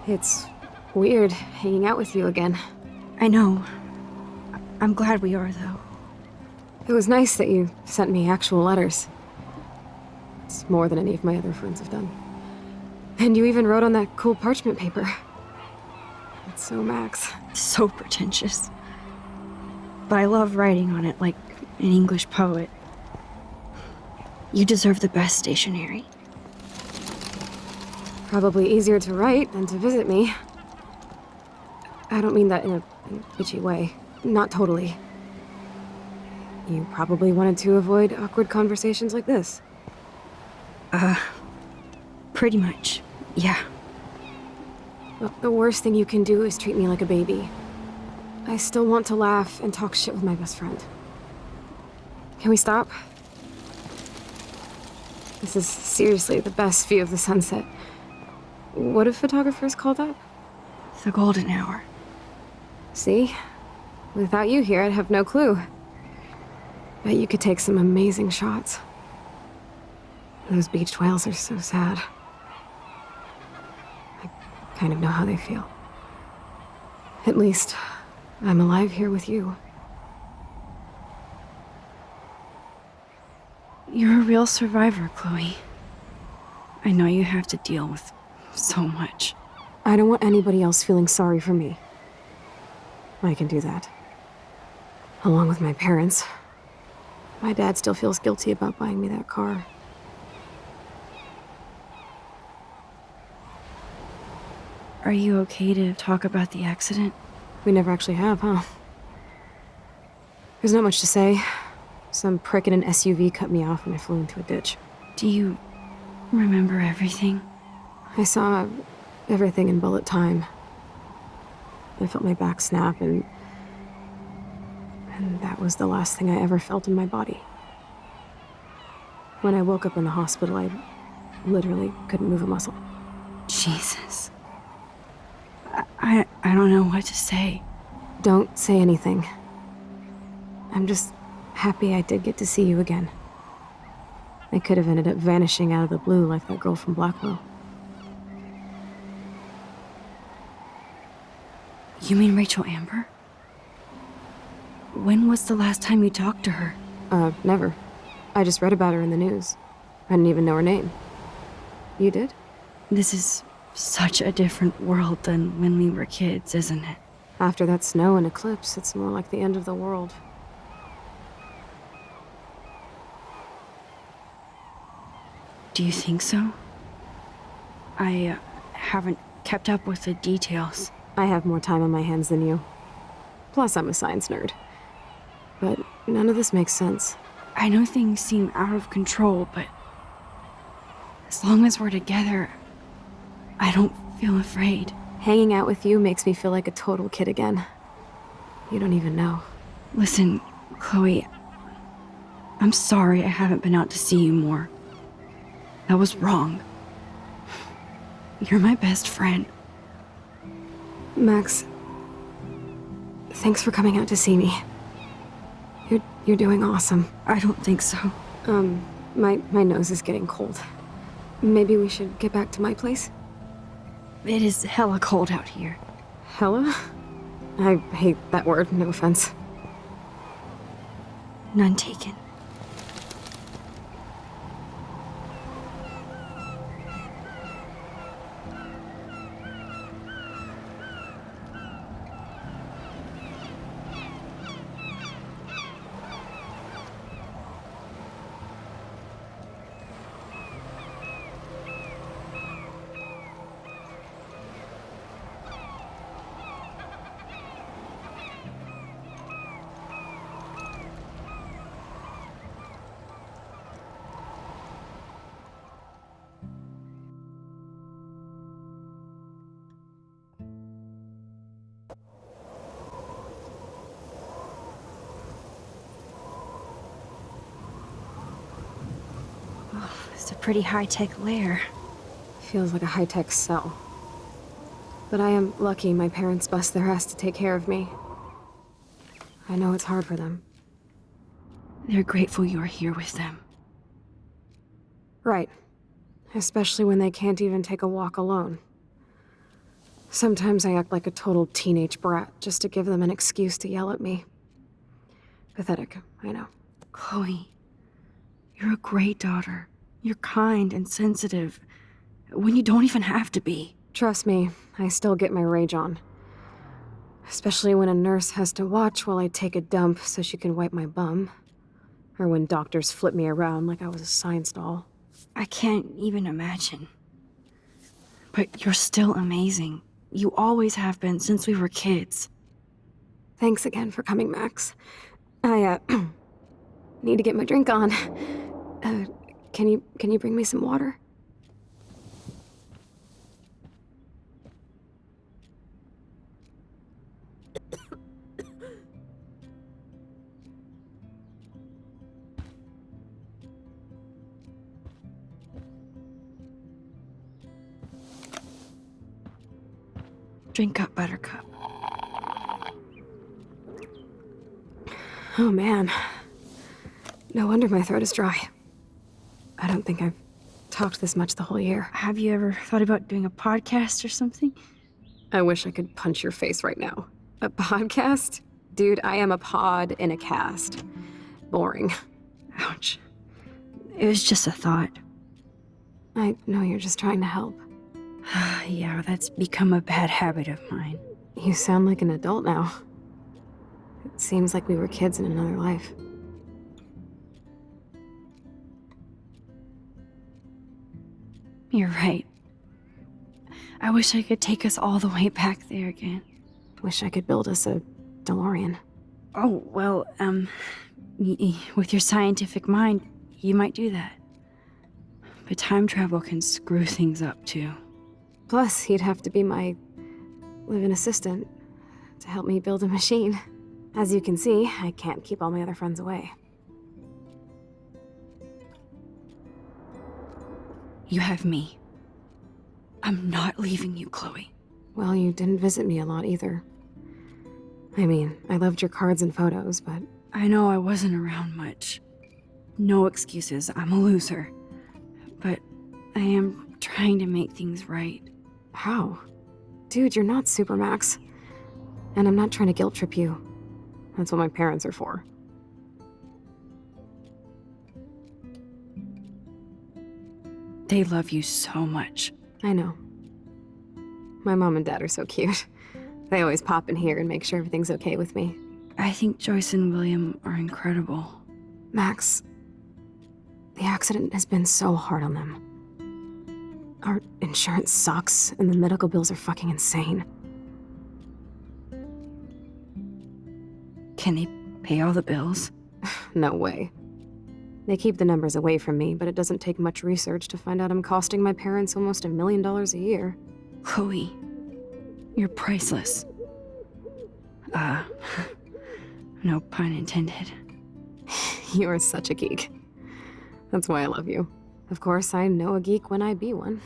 It's weird hanging out with you again. I know. I'm glad we are, though. It was nice that you sent me actual letters. It's more than any of my other friends have done. And you even wrote on that cool parchment paper. It's so Max. So pretentious. But I love writing on it like an English poet. You deserve the best stationery. Probably easier to write than to visit me. I don't mean that in a bitchy way. Not totally. You probably wanted to avoid awkward conversations like this. Pretty much, yeah. Well, the worst thing you can do is treat me like a baby. I still want to laugh and talk shit with my best friend. Can we stop? This is seriously the best view of the sunset. What have photographers called that? The golden hour. See? Without you here, I'd have no clue. Bet you could take some amazing shots. Those beached whales are so sad. I kind of know how they feel. At least, I'm alive here with you. You're a real survivor, Chloe. I know you have to deal with so much. I don't want anybody else feeling sorry for me. I can do that. Along with my parents. My dad still feels guilty about buying me that car. Are you okay to talk about the accident? We never actually have, huh? There's not much to say. Some prick in an SUV cut me off and I flew into a ditch. Do you remember everything? I saw everything in bullet time. I felt my back snap and that was the last thing I ever felt in my body. When I woke up in the hospital, I literally couldn't move a muscle. Jesus. I don't know what to say. Don't say anything. I'm just happy I did get to see you again. I could have ended up vanishing out of the blue like that girl from Blackwell. You mean Rachel Amber? When was the last time you talked to her? Never. I just read about her in the news. I didn't even know her name. You did? This is such a different world than when we were kids, isn't it? After that snow and eclipse, it's more like the end of the world. Do you think so? I haven't kept up with the details. I have more time on my hands than you. Plus, I'm a science nerd. But none of this makes sense. I know things seem out of control, but as long as we're together, I don't feel afraid. Hanging out with you makes me feel like a total kid again. You don't even know. Listen, Chloe, I'm sorry I haven't been out to see you more. That was wrong. You're my best friend. Max, thanks for coming out to see me. You're doing awesome. I don't think so. My nose is getting cold. Maybe we should get back to my place? It is hella cold out here. Hella? I hate that word, no offense. None taken. It's a pretty high-tech lair. Feels like a high-tech cell. But I am lucky my parents bust their ass to take care of me. I know it's hard for them. They're grateful you're here with them. Right. Especially when they can't even take a walk alone. Sometimes I act like a total teenage brat just to give them an excuse to yell at me. Pathetic, I know. Chloe, you're a great daughter. You're kind and sensitive when you don't even have to be. Trust me, I still get my rage on. Especially when a nurse has to watch while I take a dump so she can wipe my bum. Or when doctors flip me around like I was a science doll. I can't even imagine. But you're still amazing. You always have been since we were kids. Thanks again for coming, Max. I, need to get my drink on. Can you bring me some water? Drink up, Buttercup. Oh man. No wonder my throat is dry. I don't think I've talked this much the whole year. Have you ever thought about doing a podcast or something? I wish I could punch your face right now. A podcast? Dude, I am a pod in a cast. Boring. Ouch. It was just a thought. I know you're just trying to help. Yeah, that's become a bad habit of mine. You sound like an adult now. It seems like we were kids in another life. You're right. I wish I could take us all the way back there again. Wish I could build us a DeLorean. Oh, well, with your scientific mind, you might do that. But time travel can screw things up, too. Plus, he'd have to be my live-in assistant to help me build a machine. As you can see, I can't keep all my other friends away. You have me. I'm not leaving you, Chloe. Well, you didn't visit me a lot either. I mean, I loved your cards and photos, but... I know I wasn't around much. No excuses, I'm a loser. But I am trying to make things right. How? Dude, you're not Supermax. And I'm not trying to guilt trip you. That's what my parents are for. They love you so much. I know. My mom and dad are so cute. They always pop in here and make sure everything's okay with me. I think Joyce and William are incredible. Max, the accident has been so hard on them. Our insurance sucks, and the medical bills are fucking insane. Can they pay all the bills? No way. They keep the numbers away from me, but it doesn't take much research to find out I'm costing my parents almost $1 million a year. Chloe, you're priceless. No pun intended. You are such a geek. That's why I love you. Of course, I know a geek when I be one.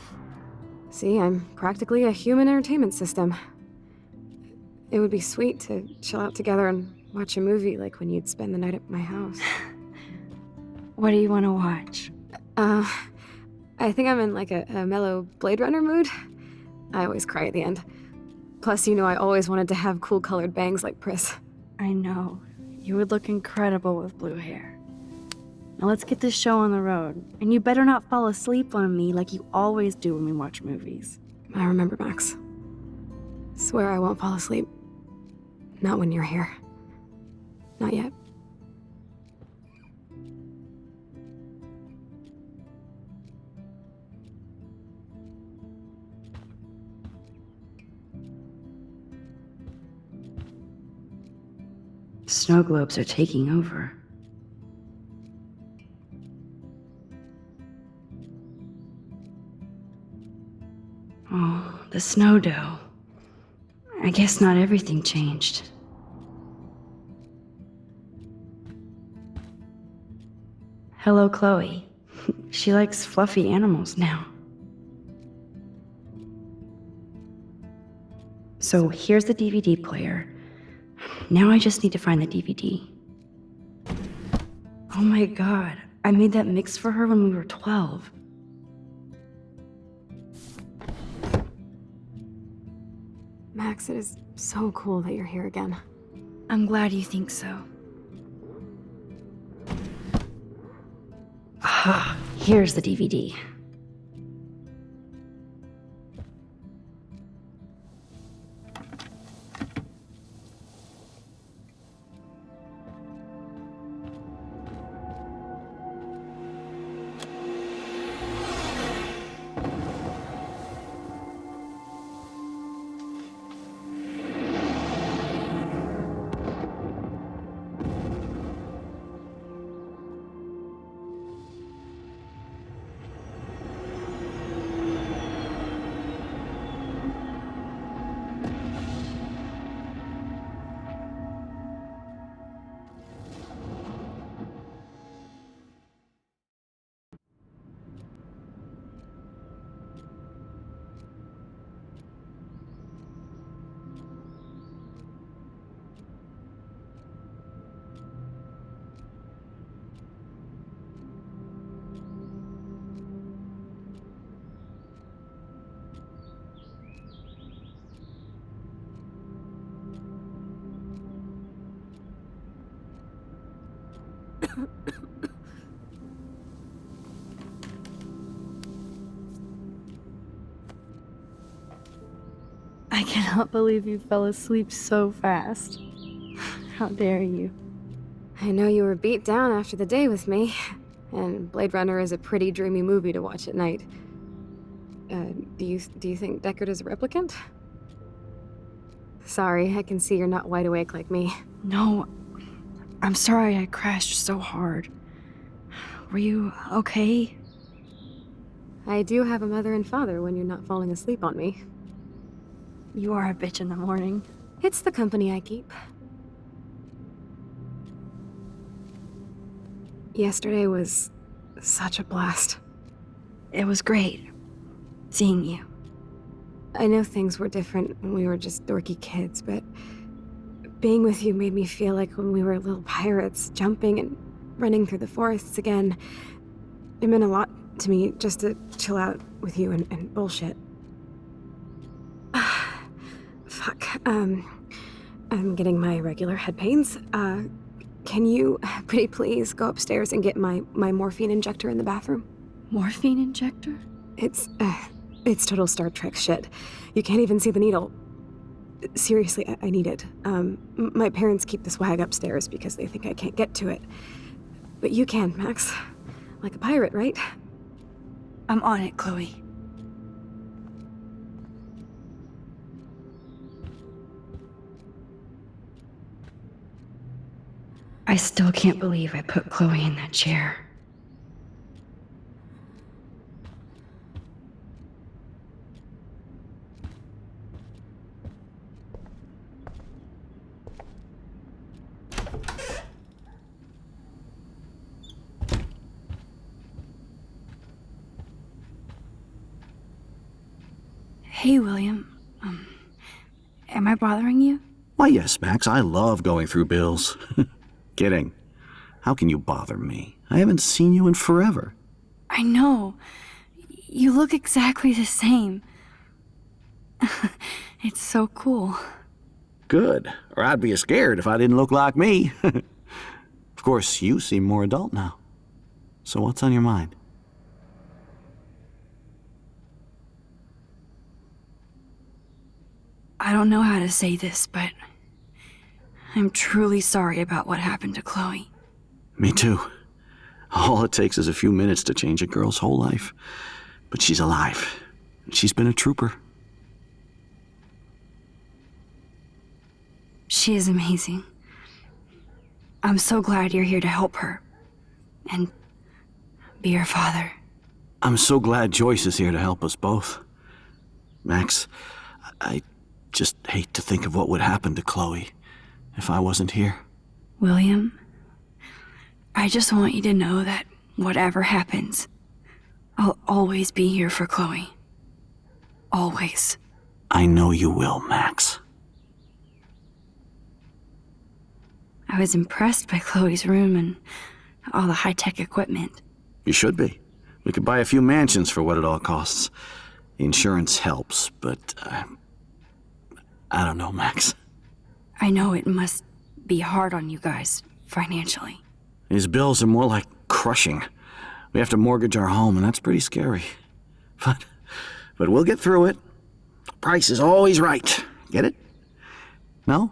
See, I'm practically a human entertainment system. It would be sweet to chill out together and watch a movie like when you'd spend the night at my house. What do you want to watch? I think I'm in like a mellow Blade Runner mood. I always cry at the end. Plus, you know I always wanted to have cool colored bangs like Pris. I know. You would look incredible with blue hair. Now let's get this show on the road. And you better not fall asleep on me like you always do when we watch movies. I remember, Max. Swear I won't fall asleep. Not when you're here. Not yet. Snow globes are taking over. Oh, the snow dough. I guess not everything changed. Hello, Chloe. She likes fluffy animals now. So here's the DVD player. Now I just need to find the DVD. Oh my god, I made that mix for her when we were 12. Max, it is so cool that you're here again. I'm glad you think so. Ah, here's the DVD. I cannot believe you fell asleep so fast. How dare you? I know you were beat down after the day with me, and Blade Runner is a pretty dreamy movie to watch at night. Do you think Deckard is a replicant? Sorry, I can see you're not wide awake like me. No, I'm sorry I crashed so hard. Were you okay? I do have a mother and father when you're not falling asleep on me. You are a bitch in the morning. It's the company I keep. Yesterday was such a blast. It was great seeing you. I know things were different when we were just dorky kids, but being with you made me feel like when we were little pirates, jumping and running through the forests again. It meant a lot to me just to chill out with you and bullshit. Fuck. I'm getting my regular head pains. Can you pretty please go upstairs and get my morphine injector in the bathroom? Morphine injector? It's total Star Trek shit. You can't even see the needle. Seriously, I need it. My parents keep the swag upstairs because they think I can't get to it. But you can, Max. Like a pirate, right? I'm on it, Chloe. I still can't believe I put Chloe in that chair. Hey, William. Am I bothering you? Why, yes, Max. I love going through bills. Kidding. How can you bother me? I haven't seen you in forever. I know. You look exactly the same. It's so cool. Good. Or I'd be scared if I didn't look like me. Of course, you seem more adult now. So what's on your mind? I don't know how to say this, but I'm truly sorry about what happened to Chloe. Me too. All it takes is a few minutes to change a girl's whole life. But she's alive. She's been a trooper. She is amazing. I'm so glad you're here to help her. And be her father. I'm so glad Joyce is here to help us both. Max, I just hate to think of what would happen to Chloe if I wasn't here. William, I just want you to know that whatever happens, I'll always be here for Chloe. Always. I know you will, Max. I was impressed by Chloe's room and all the high-tech equipment. You should be. We could buy a few mansions for what it all costs. Insurance helps, but I don't know, Max. I know it must be hard on you guys, financially. These bills are more like crushing. We have to mortgage our home, and that's pretty scary. But we'll get through it. The price is always right. Get it? No?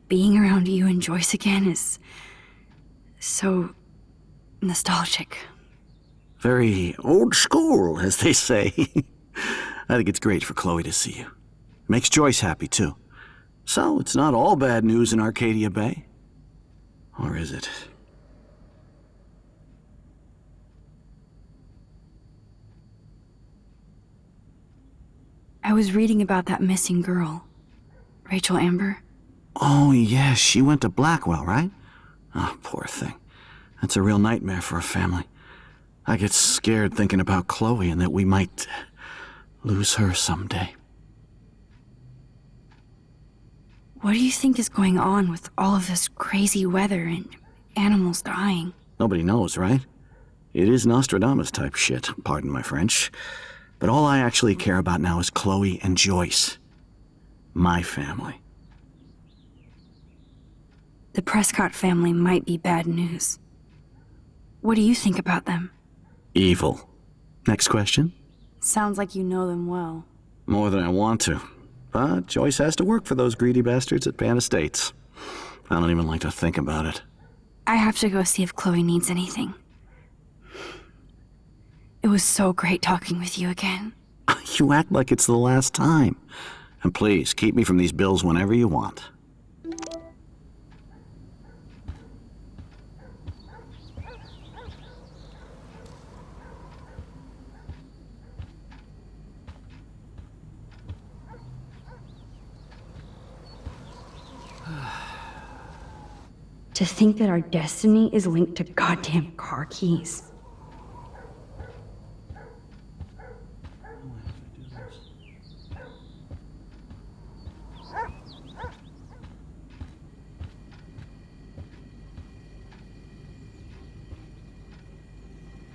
Being around you and Joyce again is so nostalgic. Very old school, as they say. I think it's great for Chloe to see you. It makes Joyce happy, too. So, it's not all bad news in Arcadia Bay. Or is it? I was reading about that missing girl, Rachel Amber. Oh, yeah, she went to Blackwell, right? Oh, poor thing. That's a real nightmare for a family. I get scared thinking about Chloe and that we might lose her someday. What do you think is going on with all of this crazy weather and animals dying? Nobody knows, right? It is Nostradamus type shit, pardon my French. But all I actually care about now is Chloe and Joyce. My family. The Prescott family might be bad news. What do you think about them? Evil. Next question? Sounds like you know them well. More than I want to. But Joyce has to work for those greedy bastards at Pan Estates. I don't even like to think about it. I have to go see if Chloe needs anything. It was so great talking with you again. You act like it's the last time. And please, keep me from these bills whenever you want. To think that our destiny is linked to goddamn car keys.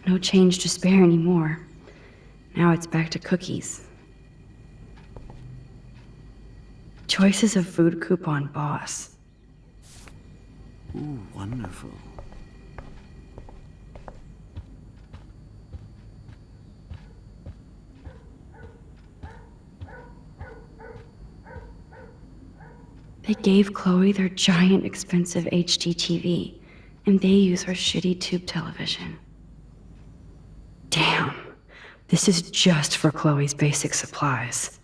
No change to spare anymore. Now it's back to cookies. Choices of food coupon boss. Ooh, wonderful. They gave Chloe their giant expensive HDTV, and they use her shitty tube television. Damn, this is just for Chloe's basic supplies.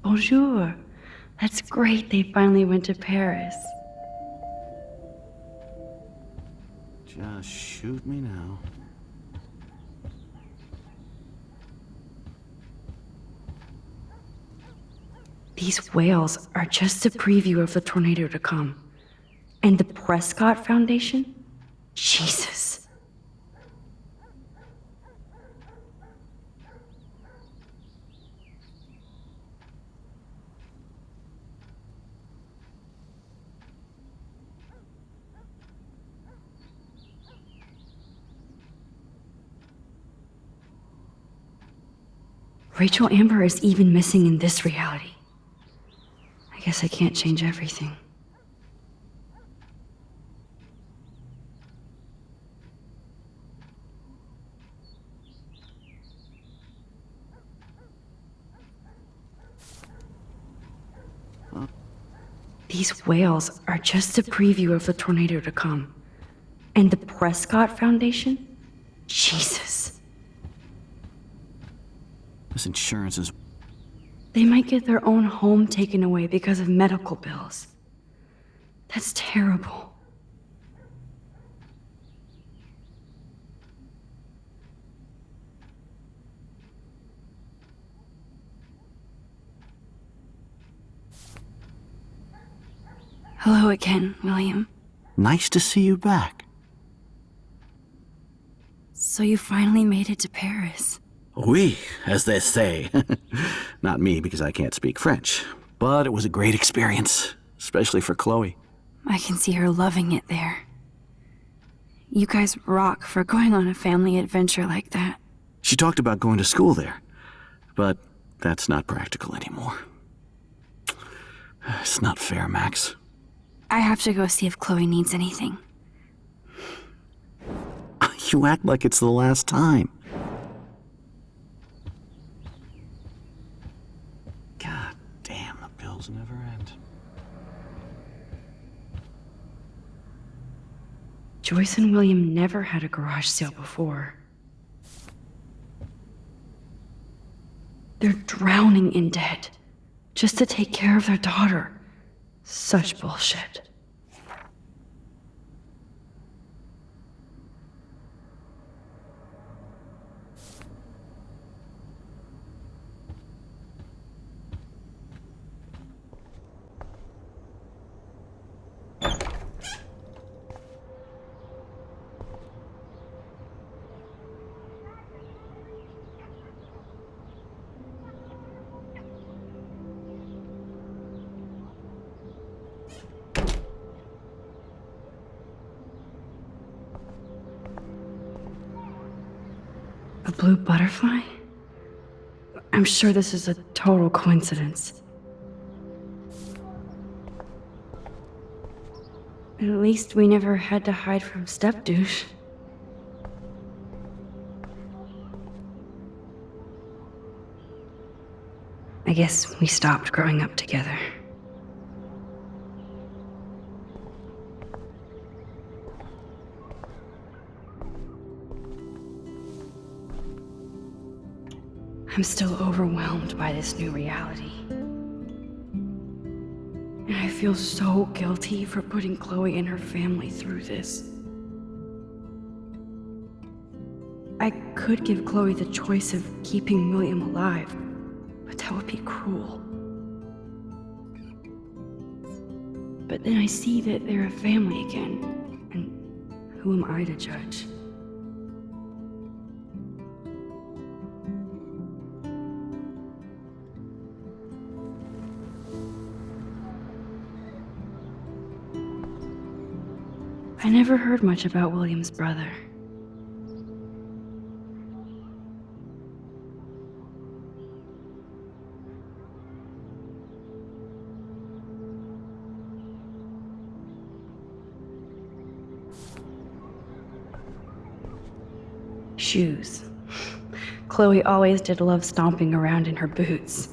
Bonjour. That's great they finally went to Paris. Just shoot me now. These whales are just a preview of the tornado to come. And the Prescott Foundation? Jesus. Rachel Amber is even missing in this reality. I guess I can't change everything. These whales are just a preview of the tornado to come. And the Prescott Foundation? Jesus. This insurance is... They might get their own home taken away because of medical bills. That's terrible. Hello again, William. Nice to see you back. So you finally made it to Paris. Oui, as they say. Not me, because I can't speak French. But it was a great experience, especially for Chloe. I can see her loving it there. You guys rock for going on a family adventure like that. She talked about going to school there, but that's not practical anymore. It's not fair, Max. I have to go see if Chloe needs anything. You act like it's the last time. God damn, the bills never end. Joyce and William never had a garage sale before. They're drowning in debt just to take care of their daughter. Such bullshit. A blue butterfly? I'm sure this is a total coincidence. At least we never had to hide from Step-douche. I guess we stopped growing up together. I'm still overwhelmed by this new reality. And I feel so guilty for putting Chloe and her family through this. I could give Chloe the choice of keeping William alive, but that would be cruel. But then I see that they're a family again, and who am I to judge? I never heard much about William's brother. Shoes. Chloe always did love stomping around in her boots.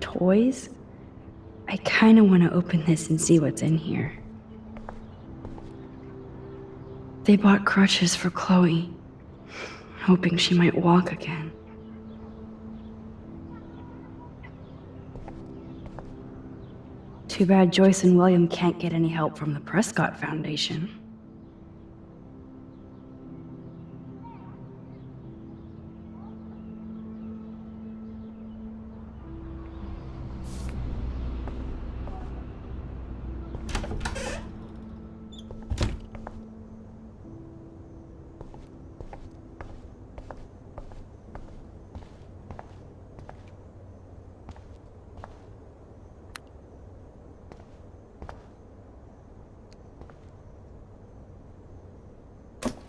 Toys? I kinda wanna open this and see what's in here. They bought crutches for Chloe, hoping she might walk again. Too bad Joyce and William can't get any help from the Prescott Foundation.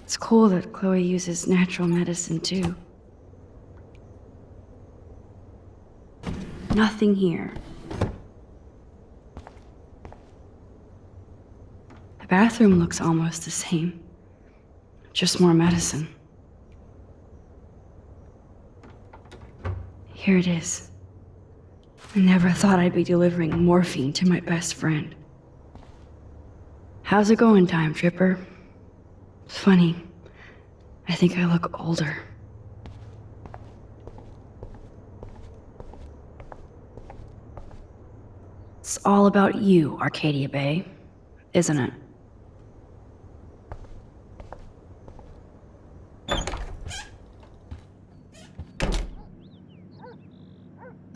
It's cool that Chloe uses natural medicine too. Nothing here. The bathroom looks almost the same. Just more medicine. Here it is. I never thought I'd be delivering morphine to my best friend. How's it going, Time Tripper? It's funny. I think I look older. It's all about you, Arcadia Bay, isn't it?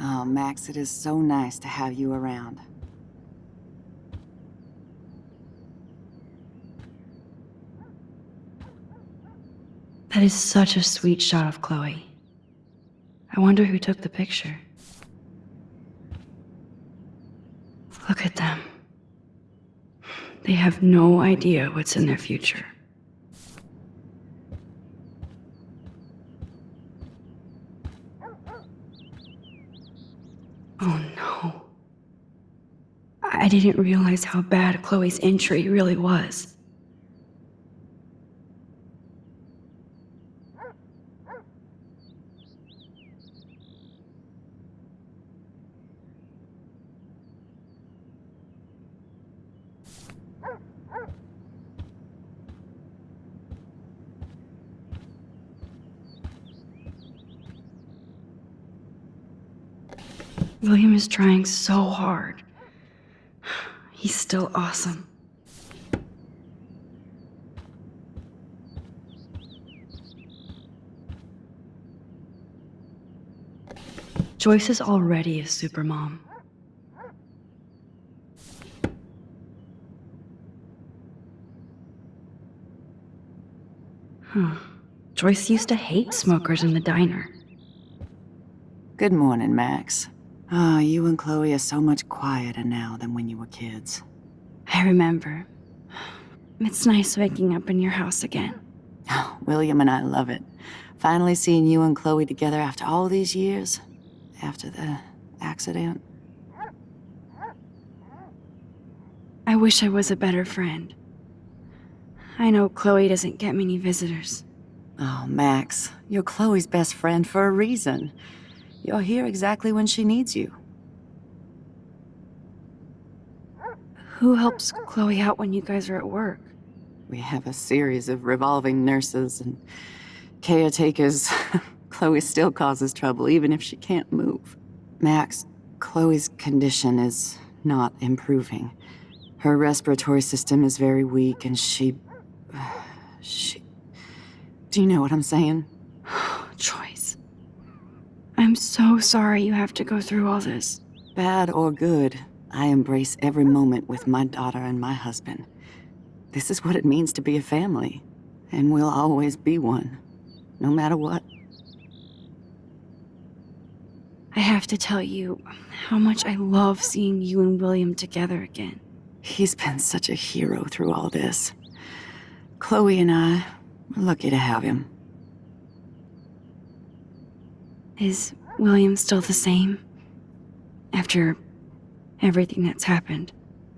Oh, Max, it is so nice to have you around. That is such a sweet shot of Chloe. I wonder who took the picture. Look at them. They have no idea what's in their future. didn't realize how bad Chloe's injury really was. William is trying so hard. He's still awesome. Joyce is already a supermom. Joyce used to hate smokers in the diner. Good morning, Max. Ah, you and Chloe are so much quieter now than when you were kids. I remember. It's nice waking up in your house again. Oh, William and I love it. Finally seeing you and Chloe together after all these years. After the accident. I wish I was a better friend. I know Chloe doesn't get many visitors. Oh, Max, you're Chloe's best friend for a reason. You're here exactly when she needs you. Who helps Chloe out when you guys are at work? We have a series of revolving nurses and caretakers. Chloe still causes trouble, even if she can't move. Max, Chloe's condition is not improving. Her respiratory system is very weak, and she... Do you know what I'm saying? Joyce. I'm so sorry you have to go through all this. Bad or good, I embrace every moment with my daughter and my husband. This is what it means to be a family, and we'll always be one, no matter what. I have to tell you how much I love seeing you and William together again. He's been such a hero through all this. Chloe and I, we're lucky to have him. Is William still the same? After everything that's happened?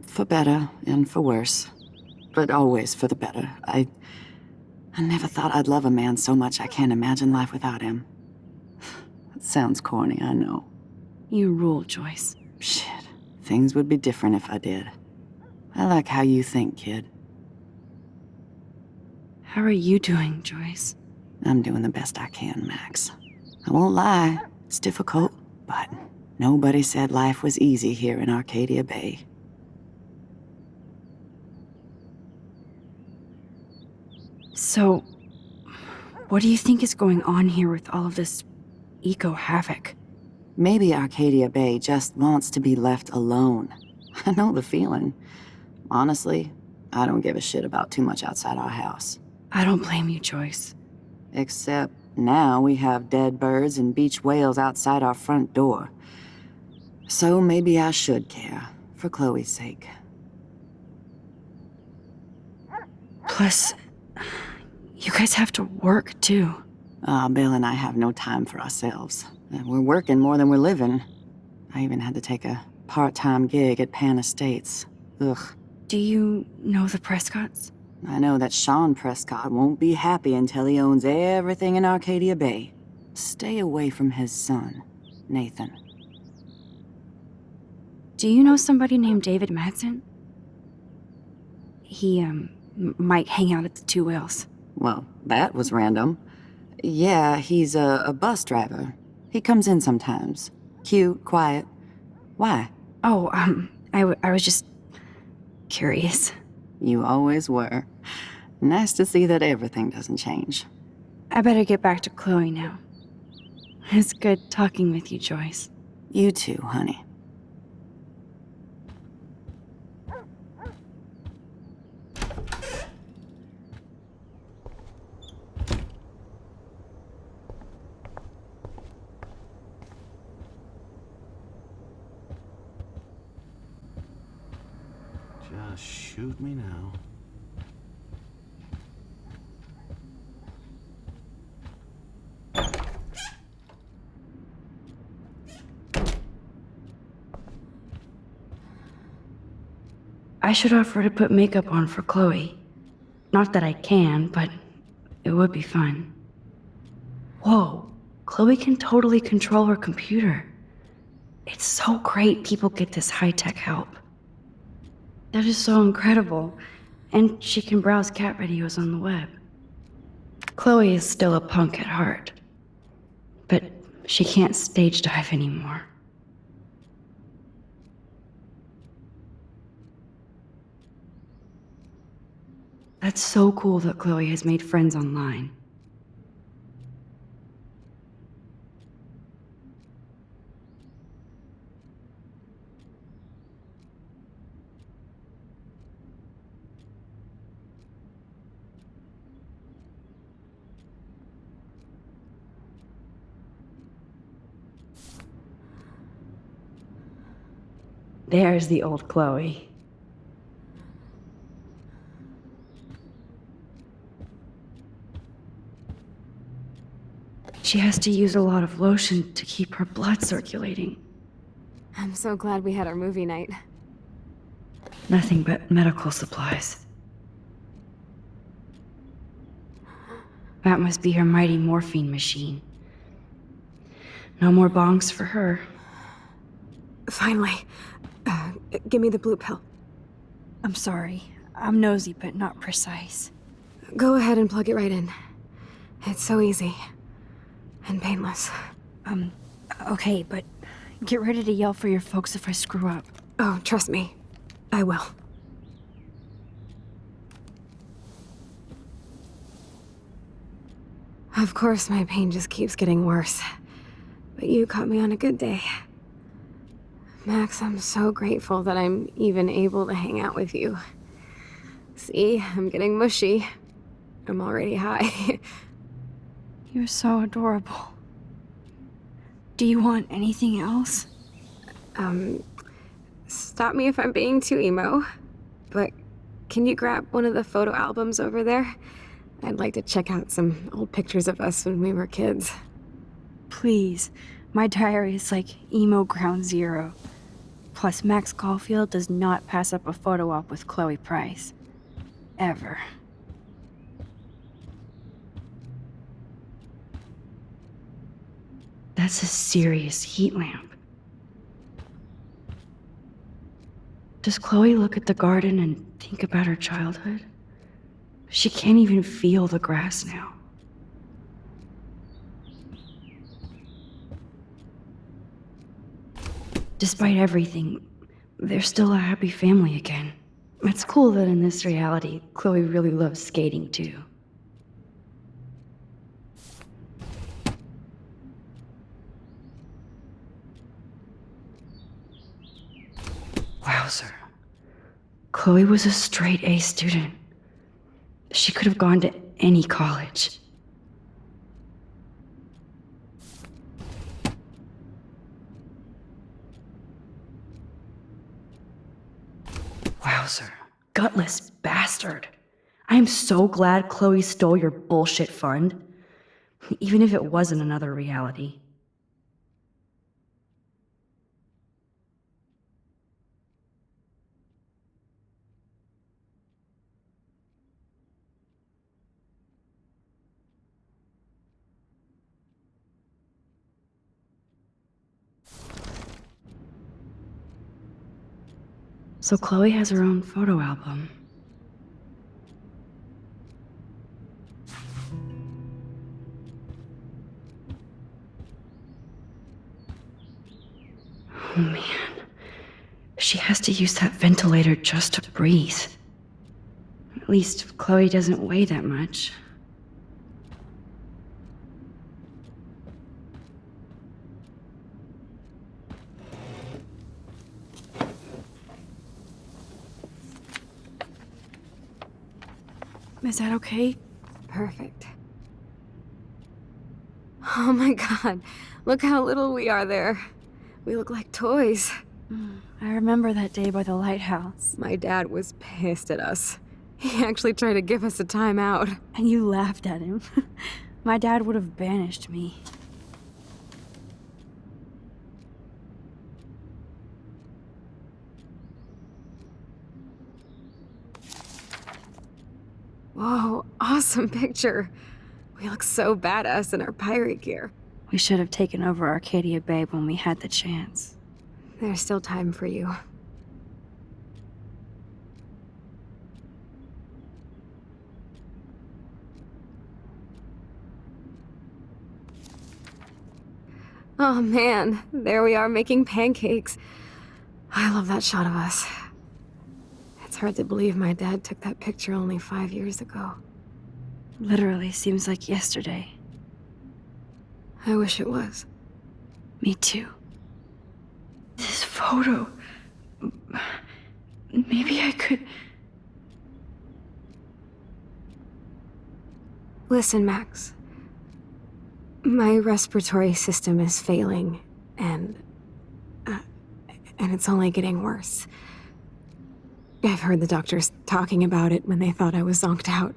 For better and for worse. But always for the better. I never thought I'd love a man so much I can't imagine life without him. It sounds corny, I know. You rule, Joyce. Shit. Things would be different if I did. I like how you think, kid. How are you doing, Joyce? I'm doing the best I can, Max. I won't lie, it's difficult, but nobody said life was easy here in Arcadia Bay. So, what do you think is going on here with all of this eco-havoc? Maybe Arcadia Bay just wants to be left alone. I know the feeling. Honestly, I don't give a shit about too much outside our house. I don't blame you, Joyce. Except now we have dead birds and beach whales outside our front door. So maybe I should care, for Chloe's sake. Plus, you guys have to work, too. Bill and I have no time for ourselves. We're working more than we're living. I even had to take a part-time gig at Pan Estates. Ugh. Do you know the Prescotts? I know that Sean Prescott won't be happy until he owns everything in Arcadia Bay. Stay away from his son, Nathan. Do you know somebody named David Madsen? He, might hang out at the Two Whales. Well, that was random. Yeah, he's a bus driver. He comes in sometimes. Cute, quiet. Why? Oh, I was just curious. You always were. Nice to see that everything doesn't change. I better get back to Chloe now. It's good talking with you, Joyce. You too, honey. Just shoot me now. I should offer to put makeup on for Chloe. Not that I can, but it would be fun. Whoa, Chloe can totally control her computer. It's so great people get this high-tech help. That is so incredible. And she can browse cat videos on the web. Chloe is still a punk at heart. But she can't stage dive anymore. That's so cool that Chloe has made friends online. There's the old Chloe. She has to use a lot of lotion to keep her blood circulating. I'm so glad we had our movie night. Nothing but medical supplies. That must be her mighty morphine machine. No more bongs for her. Finally. Give me the blue pill. I'm sorry. I'm nosy, but not precise. Go ahead and plug it right in. It's so easy. And painless. Okay, but get ready to yell for your folks if I screw up. Oh, trust me. I will. Of course, my pain just keeps getting worse. But you caught me on a good day. Max, I'm so grateful that I'm even able to hang out with you. See, I'm getting mushy. I'm already high. You're so adorable. Do you want anything else? Stop me if I'm being too emo, but can you grab one of the photo albums over there? I'd like to check out some old pictures of us when we were kids. Please. My diary is like emo ground zero. Plus, Max Caulfield does not pass up a photo op with Chloe Price. Ever. That's a serious heat lamp. Does Chloe look at the garden and think about her childhood? She can't even feel the grass now. Despite everything, they're still a happy family again. It's cool that in this reality, Chloe really loves skating too. Wowzer. Chloe was a straight A student. She could have gone to any college. Wowzer. Gutless bastard. I am so glad Chloe stole your bullshit fund. Even if it wasn't another reality. So Chloe has her own photo album. Oh man. She has to use that ventilator just to breathe. At least Chloe doesn't weigh that much. Is that okay? Perfect. Oh my god, look how little we are there. We look like toys. I remember that day by the lighthouse. My dad was pissed at us. He actually tried to give us a timeout. And you laughed at him. My dad would have banished me. Whoa, awesome picture. We look so badass in our pirate gear. We should have taken over Arcadia Bay when we had the chance. There's still time for you. Oh man, there we are making pancakes. I love that shot of us. It's hard to believe my dad took that picture only 5 years ago. Literally seems like yesterday. I wish it was. Me too. This photo... Maybe I could... Listen, Max. My respiratory system is failing, and it's only getting worse. I've heard the doctors talking about it when they thought I was zonked out.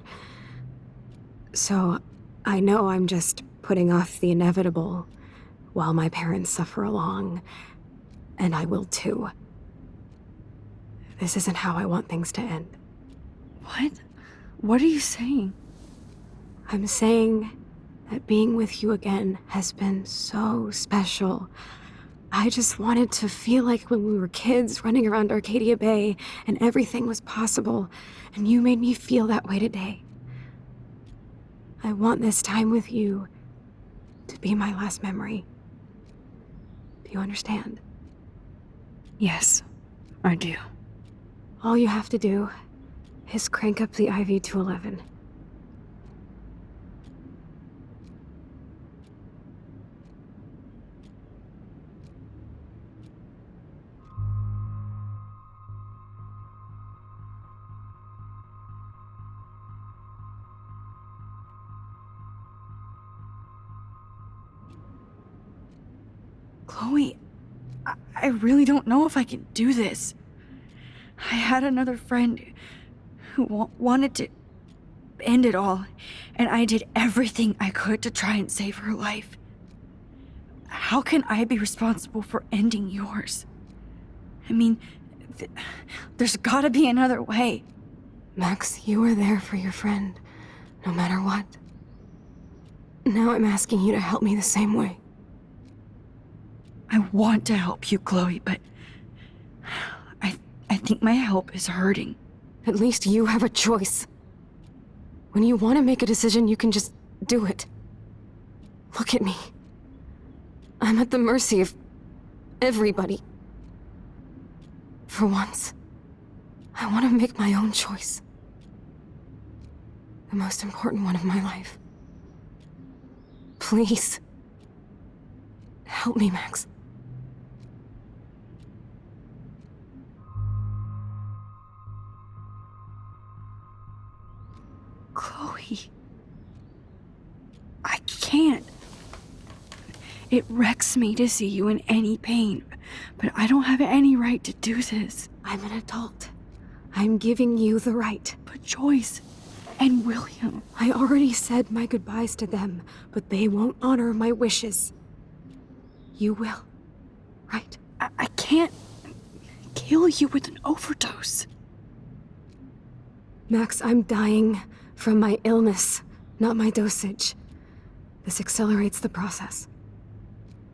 So, I know I'm just putting off the inevitable while my parents suffer along, and I will too. This isn't how I want things to end. What? What are you saying? I'm saying that being with you again has been so special. I just wanted to feel like when we were kids running around Arcadia Bay and everything was possible, and you made me feel that way today. I want this time with you to be my last memory. Do you understand? Yes, I do. All you have to do is crank up the IV to 11. Chloe, I really don't know if I can do this. I had another friend who wanted to end it all, and I did everything I could to try and save her life. How can I be responsible for ending yours? I mean, there's gotta be another way. Max, you were there for your friend, no matter what. Now I'm asking you to help me the same way. I want to help you, Chloe, but I think my help is hurting. At least you have a choice. When you want to make a decision, you can just do it. Look at me. I'm at the mercy of everybody. For once, I want to make my own choice. The most important one of my life. Please. Help me, Max. Chloe. I can't. It wrecks me to see you in any pain, but I don't have any right to do this. I'm an adult. I'm giving you the right. But Joyce and William... I already said my goodbyes to them, but they won't honor my wishes. You will, right? I can't kill you with an overdose. Max, I'm dying from my illness, not my dosage. This accelerates the process.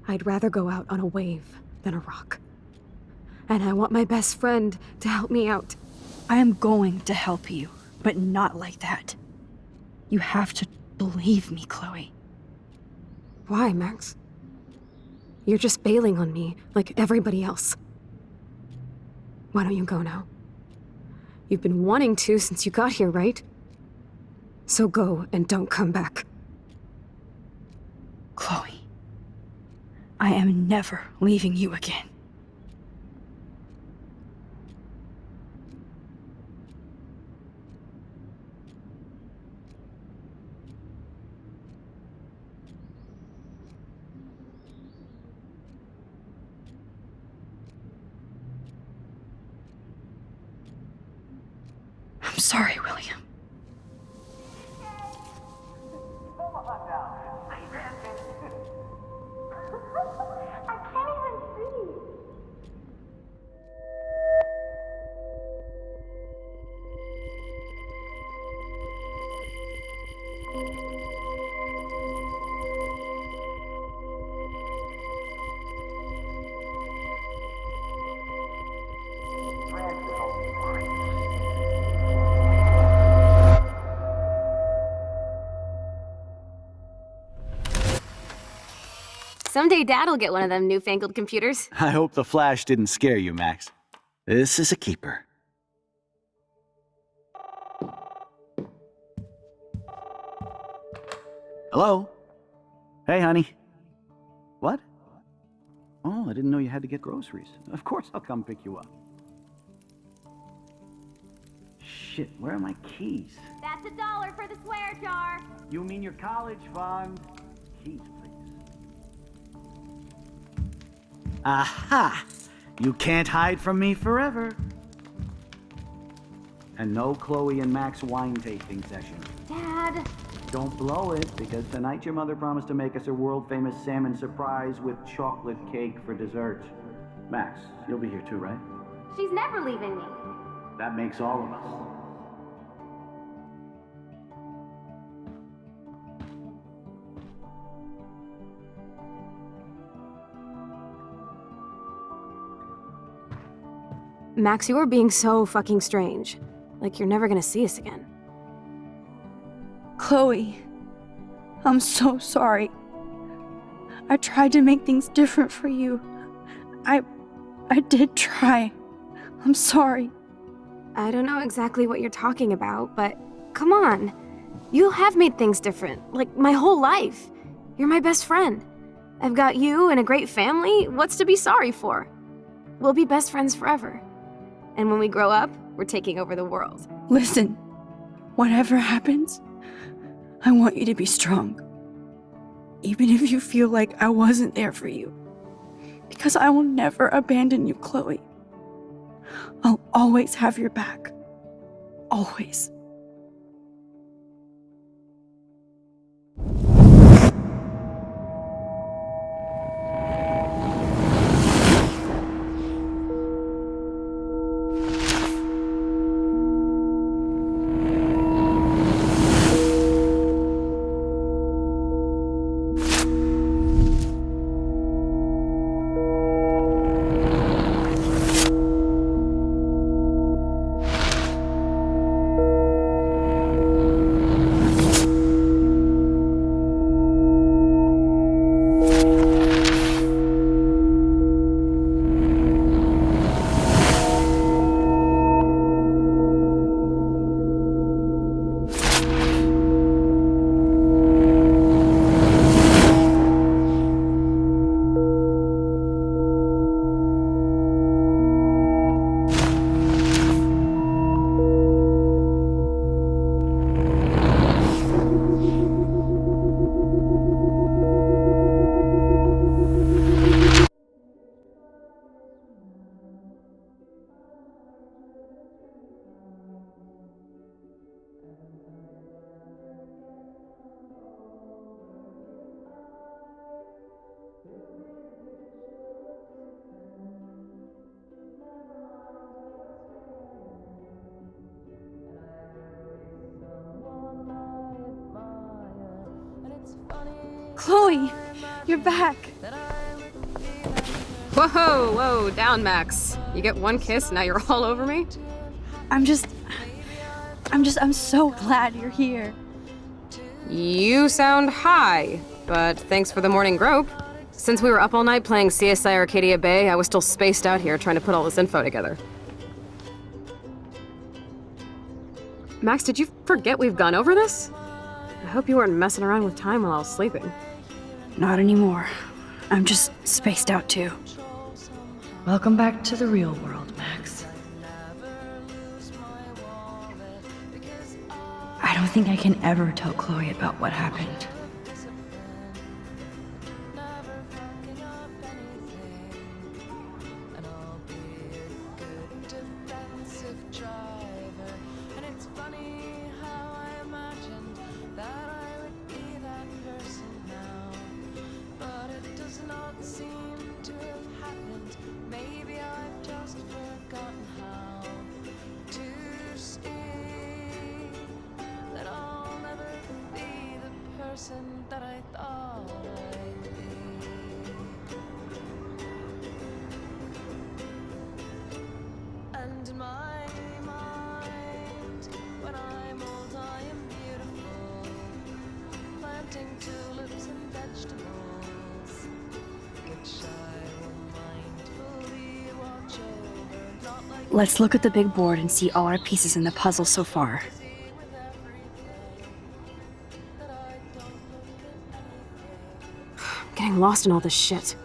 I'd rather go out on a wave than a rock. And I want my best friend to help me out. I am going to help you, but not like that. You have to believe me, Chloe. Why, Max? You're just bailing on me like everybody else. Why don't you go now? You've been wanting to since you got here, right? So go and don't come back. Chloe, I am never leaving you again. I'm sorry, William. someday Dad'll get one of them newfangled computers. I hope the flash didn't scare you, Max. This is a keeper. Hello? Hey, honey. What? Oh, I didn't know you had to get groceries. Of course I'll come pick you up. Shit, where are my keys? That's $1 for the swear jar. You mean your college fund? Keys, please. Aha! You can't hide from me forever. And no Chloe and Max wine tasting session. Dad. Don't blow it, because tonight your mother promised to make us a world-famous salmon surprise with chocolate cake for dessert. Max, you'll be here too, right? She's never leaving me. That makes all of us. Max, you are being so fucking strange. Like you're never gonna see us again. Chloe, I'm so sorry. I tried to make things different for you. I did try. I'm sorry. I don't know exactly what you're talking about, but come on. You have made things different, like my whole life. You're my best friend. I've got you and a great family. What's to be sorry for? We'll be best friends forever. And when we grow up, we're taking over the world. Listen, whatever happens, I want you to be strong. Even if you feel like I wasn't there for you. Because I will never abandon you, Chloe. I'll always have your back. Always. Chloe, you're back. Whoa, down, Max. You get one kiss, now you're all over me? I'm so glad you're here. You sound high, but thanks for the morning grope. Since we were up all night playing CSI Arcadia Bay, I was still spaced out here trying to put all this info together. Max, did you forget we've gone over this? I hope you weren't messing around with time while I was sleeping. Not anymore. I'm just spaced out too. Welcome back to the real world, Max. I don't think I can ever tell Chloe about what happened. That I thought I'd be. And in my mind, when I'm old, I am beautiful, planting tulips and vegetables. Let's look at the big board and see all our pieces in the puzzle so far. I'm getting lost in all this shit.